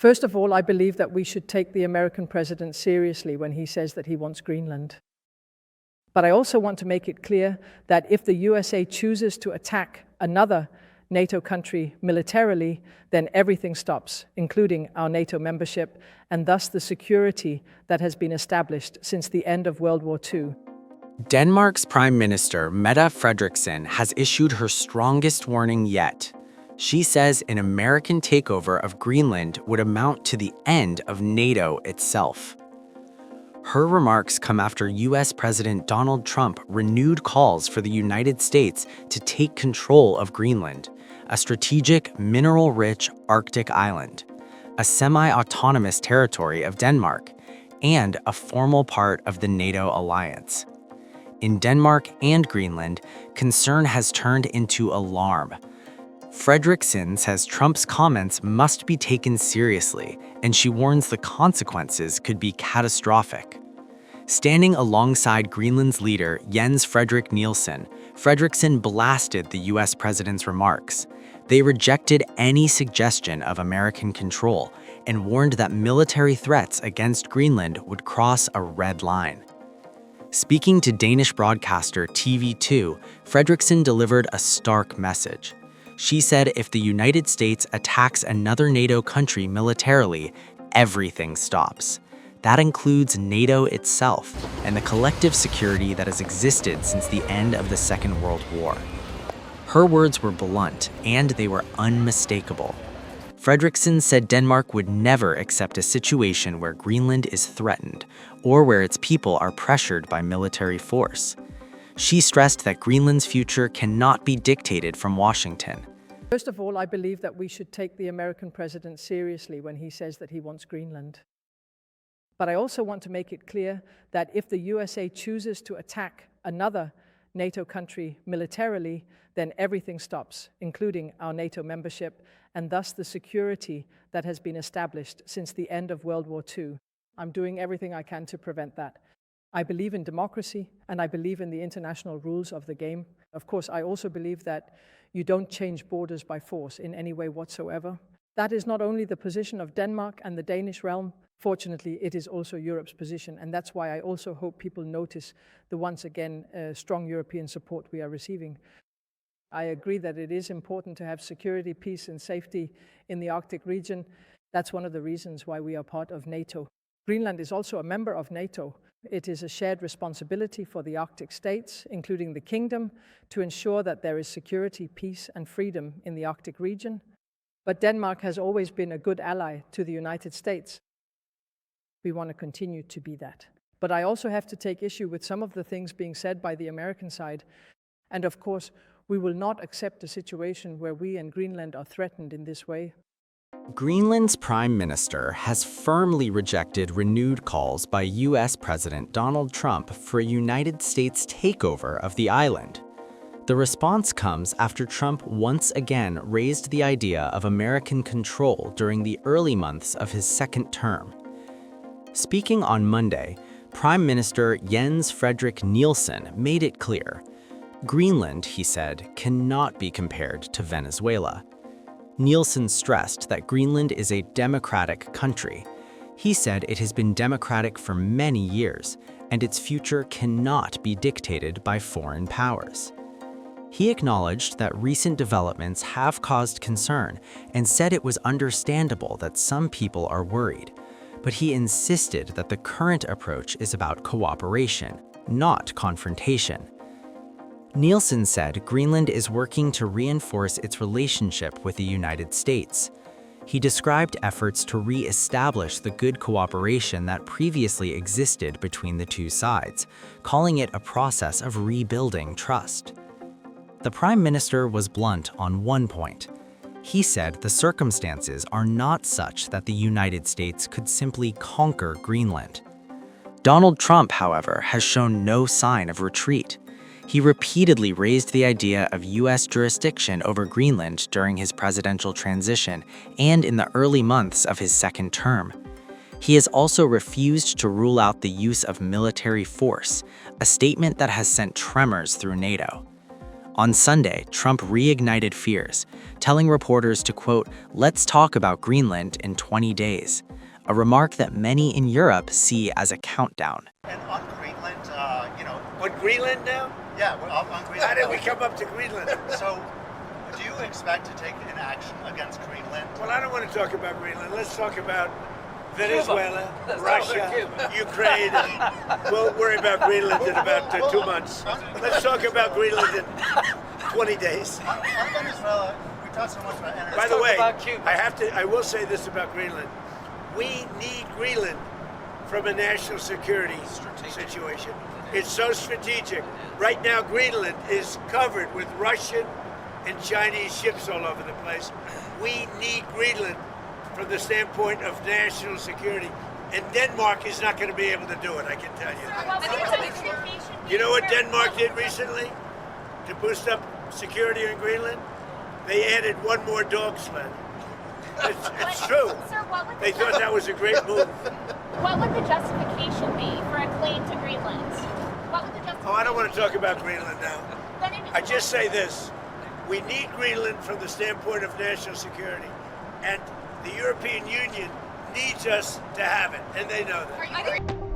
First of all, I believe that we should take the American president seriously when he says that he wants Greenland. But I also want to make it clear that if the USA chooses to attack another NATO country militarily, then everything stops, including our NATO membership, and thus the security that has been established since the end of World War II. Denmark's Prime Minister Mette Frederiksen has issued her strongest warning yet. She says an American takeover of Greenland would amount to the end of NATO itself. Her remarks come after US President Donald Trump renewed calls for the United States to take control of Greenland, a strategic, mineral-rich Arctic island, a semi-autonomous territory of Denmark, and a formal part of the NATO alliance. In Denmark and Greenland, concern has turned into alarm. Frederiksen says Trump's comments must be taken seriously, and she warns the consequences could be catastrophic. Standing alongside Greenland's leader, Jens Frederik Nielsen, Frederiksen blasted the US president's remarks. They rejected any suggestion of American control and warned that military threats against Greenland would cross a red line. Speaking to Danish broadcaster TV2, Frederiksen delivered a stark message. She said if the United States attacks another NATO country militarily, everything stops. That includes NATO itself and the collective security that has existed since the end of the Second World War. Her words were blunt, and they were unmistakable. Frederiksen said Denmark would never accept a situation where Greenland is threatened or where its people are pressured by military force. She stressed that Greenland's future cannot be dictated from Washington. First of all, I believe that we should take the American president seriously when he says that he wants Greenland. But I also want to make it clear that if the USA chooses to attack another NATO country militarily, then everything stops, including our NATO membership, and thus the security that has been established since the end of World War II. I'm doing everything I can to prevent that. I believe in democracy, and I believe in the international rules of the game. Of course, I also believe that you don't change borders by force in any way whatsoever. That is not only the position of Denmark and the Danish realm. Fortunately, it is also Europe's position, and that's why I also hope people notice the once again strong European support we are receiving. I agree that it is important to have security, peace and safety in the Arctic region. That's one of the reasons why we are part of NATO. Greenland is also a member of NATO. It is a shared responsibility for the Arctic states, including the Kingdom, to ensure that there is security, peace and freedom in the Arctic region. But Denmark has always been a good ally to the United States. We want to continue to be that. But I also have to take issue with some of the things being said by the American side. And of course, we will not accept a situation where we and Greenland are threatened in this way. Greenland's Prime Minister has firmly rejected renewed calls by US President Donald Trump for a United States takeover of the island. The response comes after Trump once again raised the idea of American control during the early months of his second term. Speaking on Monday, Prime Minister Jens Frederik Nielsen made it clear. Greenland, he said, cannot be compared to Venezuela. Nielsen stressed that Greenland is a democratic country. He said it has been democratic for many years, and its future cannot be dictated by foreign powers. He acknowledged that recent developments have caused concern and said it was understandable that some people are worried. But he insisted that the current approach is about cooperation, not confrontation. Nielsen said Greenland is working to reinforce its relationship with the United States. He described efforts to re-establish the good cooperation that previously existed between the two sides, calling it a process of rebuilding trust. The Prime Minister was blunt on one point. He said the circumstances are not such that the United States could simply conquer Greenland. Donald Trump, however, has shown no sign of retreat. He repeatedly raised the idea of US jurisdiction over Greenland during his presidential transition and in the early months of his second term. He has also refused to rule out the use of military force, a statement that has sent tremors through NATO. On Sunday, Trump reignited fears, telling reporters to, quote, "Let's talk about Greenland in 20 days," a remark that many in Europe see as a countdown. And on Greenland, On Greenland now? yeah, we're on Greenland. How did we come up to Greenland? So, do you expect to take an action against Greenland? Well, I don't want to talk about Greenland. Let's talk about Venezuela, Russia, Ukraine, and we'll worry about Greenland in about 2 months. Let's talk about Greenland in 20 days. On Venezuela, we talked so much about energy. By the way, I will say this about Greenland. We need Greenland from a national security situation. It's so strategic. Right now, Greenland is covered with Russian and Chinese ships all over the place. We need Greenland from the standpoint of national security. And Denmark is not going to be able to do it, I can tell you. You know what Denmark did recently to boost up security in Greenland? They added one more dog sled. It's true. Sir, They thought that was a great move. what would the justification be for a claim to Greenland? What would the justification Oh, I don't want to talk about Greenland now. Then it- I just say this. We need Greenland from the standpoint of national security. And the European Union needs us to have it, and they know that. Are you-